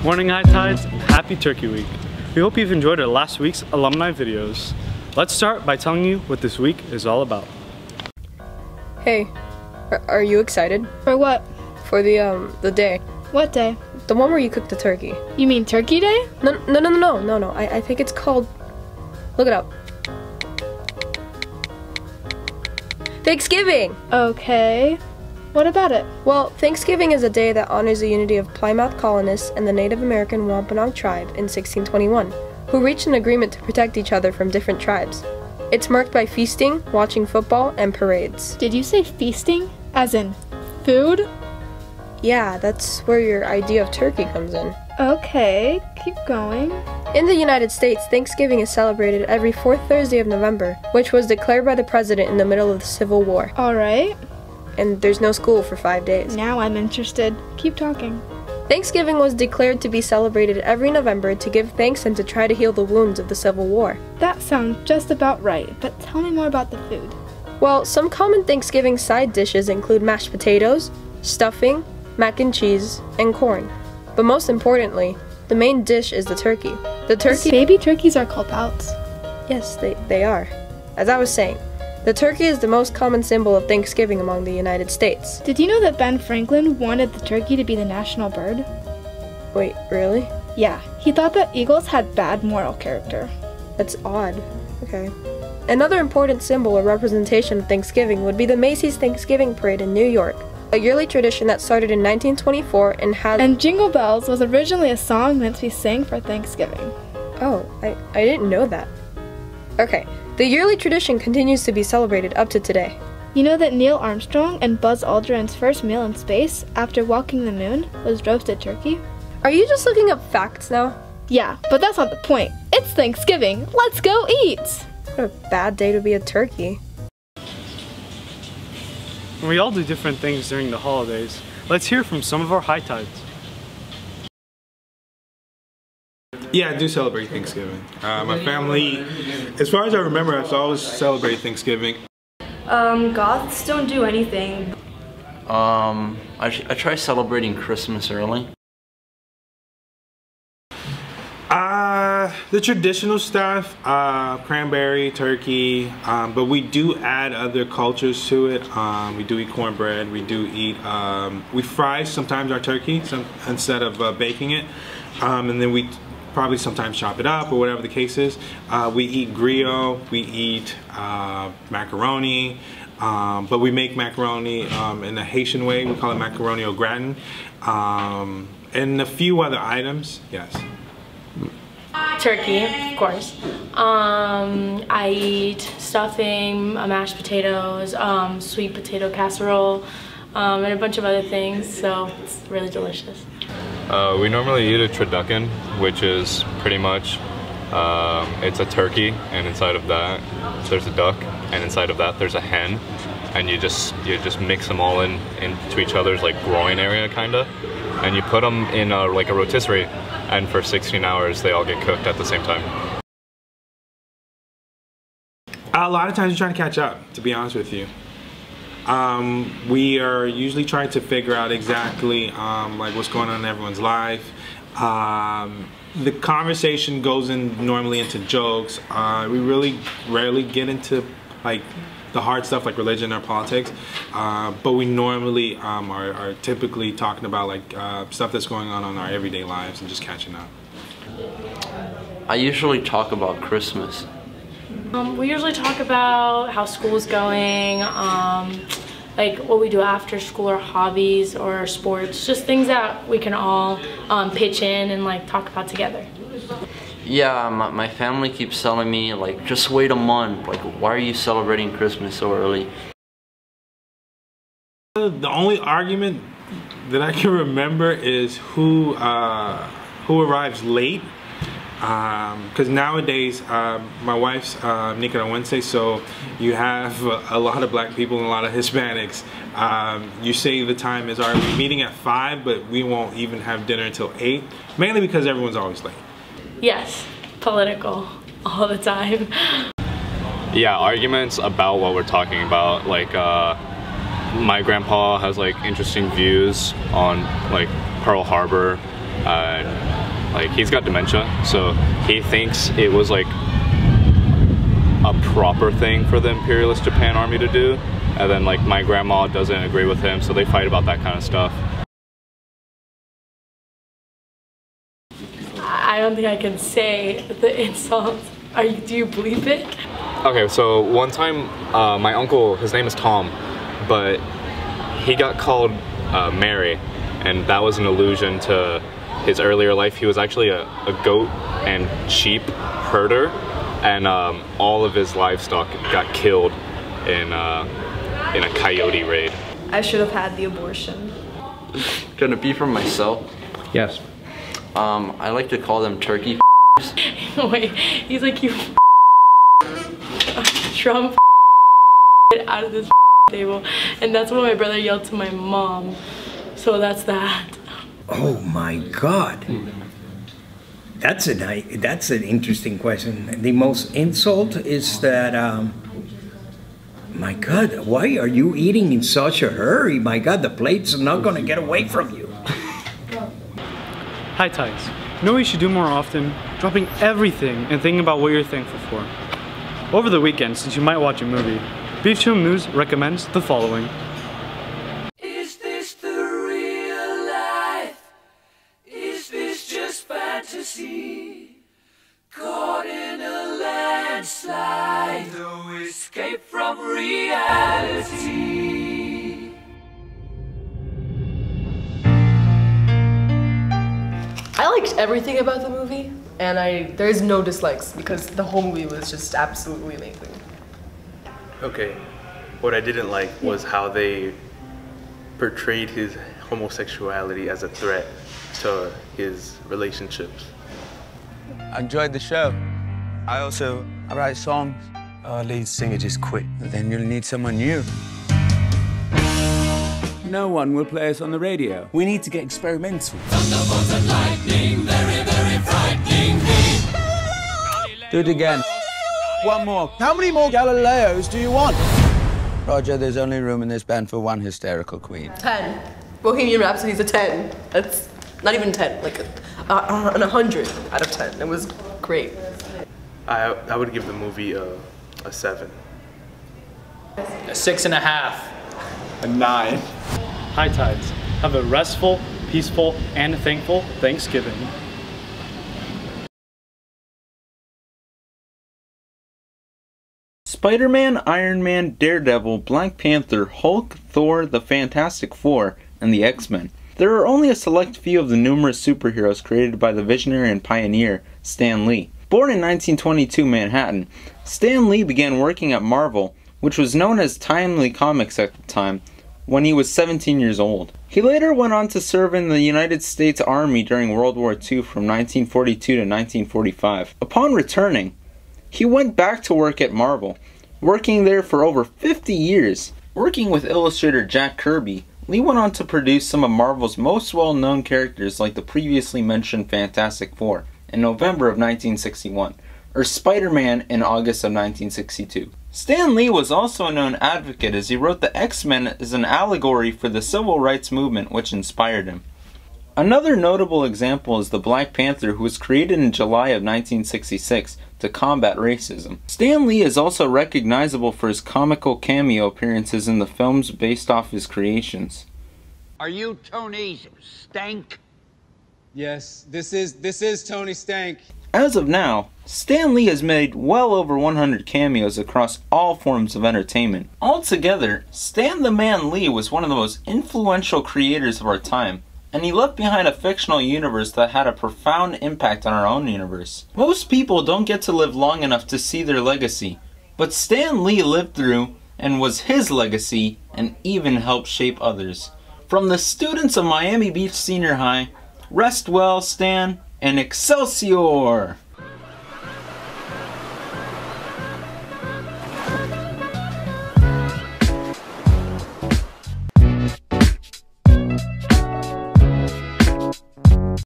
Morning High Tides, happy Turkey Week. We hope you've enjoyed our last week's alumni videos. Let's start by telling you what this week is all about. Hey, are you excited? For what? For the day. What day? The one where you cook the turkey. You mean Turkey Day? No. I think it's called, look it up. Thanksgiving! Okay. What about it? Well, Thanksgiving is a day that honors the unity of Plymouth colonists and the Native American Wampanoag tribe in 1621, who reached an agreement to protect each other from different tribes. It's marked by feasting, watching football, and parades. Did you say feasting? As in food? Yeah, that's where your idea of turkey comes in. Okay, keep going. In the United States, Thanksgiving is celebrated every fourth Thursday of November, which was declared by the president in the middle of the Civil War. Alright. And there's no school for 5 days. Now I'm interested. Keep talking. Thanksgiving was declared to be celebrated every November to give thanks and to try to heal the wounds of the Civil War. That sounds just about right, but tell me more about the food. Well, some common Thanksgiving side dishes include mashed potatoes, stuffing, mac and cheese, and corn. But most importantly, the main dish is the turkey. The turkey— Baby turkeys are called pouts. Yes, they are. As I was saying, the turkey is the most common symbol of Thanksgiving among the United States. Did you know that Ben Franklin wanted the turkey to be the national bird? Wait, really? Yeah, he thought that eagles had bad moral character. That's odd. Okay. Another important symbol or representation of Thanksgiving would be the Macy's Thanksgiving Parade in New York, a yearly tradition that started in 1924 and has— And Jingle Bells was originally a song meant to be sang for Thanksgiving. Oh, I didn't know that. Okay, the yearly tradition continues to be celebrated up to today. You know that Neil Armstrong and Buzz Aldrin's first meal in space after walking the moon was roasted turkey? Are you just looking up facts now? Yeah, but that's not the point. It's Thanksgiving. Let's go eat! What a bad day to be a turkey. We all do different things during the holidays. Let's hear from some of our High Tides. Yeah, I do celebrate Thanksgiving. My family, as far as I remember, I've always celebrated Thanksgiving. Goths don't do anything. I try celebrating Christmas early. The traditional stuff, cranberry, turkey, but we do add other cultures to it. We do eat cornbread, we do eat, we fry sometimes our turkey instead of baking it, and then we probably sometimes chop it up or whatever the case is. We eat griot, we eat macaroni, but we make macaroni in a Haitian way. We call it macaroni au gratin, and a few other items, yes. Turkey, of course. I eat stuffing, mashed potatoes, sweet potato casserole, and a bunch of other things, so it's really delicious. We normally eat a turducken, which is pretty much, it's a turkey, and inside of that there's a duck, and inside of that there's a hen, and you just mix them all into each other's like groin area kinda, and you put them in like a rotisserie, and for 16 hours they all get cooked at the same time. A lot of times we're trying to catch up, to be honest with you. We are usually trying to figure out exactly like what's going on in everyone's life. The conversation goes normally into jokes. We really rarely get into like the hard stuff like religion or politics, but we normally are typically talking about like stuff that's going on our everyday lives and just catching up. I usually talk about Christmas. We usually talk about how school's going, like what we do after school, or hobbies or sports, just things that we can all pitch in and like talk about together. Yeah, my family keeps telling me like, just wait a month, like why are you celebrating Christmas so early? The only argument that I can remember is who arrives late. Because nowadays my wife's Nicaragüense, so you have a lot of black people and a lot of Hispanics. You say the time is, we're meeting at 5, but we won't even have dinner until 8, mainly because everyone's always late. Yes, political all the time. Yeah, arguments about what we're talking about, like my grandpa has like interesting views on like Pearl Harbor, like he's got dementia, so he thinks it was like a proper thing for the imperialist Japan army to do, and then like my grandma doesn't agree with him, so they fight about that kind of stuff. I don't think I can say the insults. Do you believe it? Okay, so one time my uncle, his name is Tom, but he got called Mary, and that was an allusion to his earlier life. He was actually a goat and sheep herder, and all of his livestock got killed in a coyote raid. I should have had the abortion. Can it be from myself? Yes. I like to call them turkey. Wait, he's like, you Trump out of this table, and that's what my brother yelled to my mom. So that's that. Oh my God. That's an interesting question. The most insult is that, my God, why are you eating in such a hurry? My God, the plate's not gonna get away from you. Hi Tights. You know what you should do more often? Dropping everything and thinking about what you're thankful for. Over the weekend, since you might watch a movie, Beef Chum News recommends the following. Is this the real life? Is this just fantasy? Caught in a landslide, no escape from reality. I liked everything about the movie, and there's no dislikes because the whole movie was just absolutely amazing. Okay, what I didn't like was how they portrayed his homosexuality as a threat to his relationships. I enjoyed the show. I write songs. Our lead singer just quit. Then you'll need someone new. No one will play us on the radio. We need to get experimental. Thunderbolts and lightning, very, very frightening me. Do it again. One more. How many more Galileos do you want? Roger, there's only room in this band for one hysterical queen. 10. Bohemian Rhapsody's a 10. That's not even 10, like an 100 out of 10. It was great. I would give the movie a 7. A 6.5. A 9. Hi Tides. Have a restful, peaceful, and thankful Thanksgiving. Spider-Man, Iron Man, Daredevil, Black Panther, Hulk, Thor, the Fantastic Four, and the X-Men. There are only a select few of the numerous superheroes created by the visionary and pioneer Stan Lee. Born in 1922 Manhattan, Stan Lee began working at Marvel, which was known as Timely Comics at the time, when he was 17 years old. He later went on to serve in the United States Army during World War II from 1942 to 1945. Upon returning, he went back to work at Marvel, working there for over 50 years. Working with illustrator Jack Kirby, Lee went on to produce some of Marvel's most well-known characters like the previously mentioned Fantastic Four in November of 1961, or Spider-Man in August of 1962. Stan Lee was also a known advocate as he wrote the X-Men as an allegory for the civil rights movement which inspired him. Another notable example is the Black Panther, who was created in July of 1966 to combat racism. Stan Lee is also recognizable for his comical cameo appearances in the films based off his creations. Are you Tony Stank? Yes, this is Tony Stank. As of now, Stan Lee has made well over 100 cameos across all forms of entertainment. Altogether, Stan the Man Lee was one of the most influential creators of our time, and he left behind a fictional universe that had a profound impact on our own universe. Most people don't get to live long enough to see their legacy, but Stan Lee lived through and was his legacy and even helped shape others. From the students of Miami Beach Senior High, rest well, Stan, and Excelsior!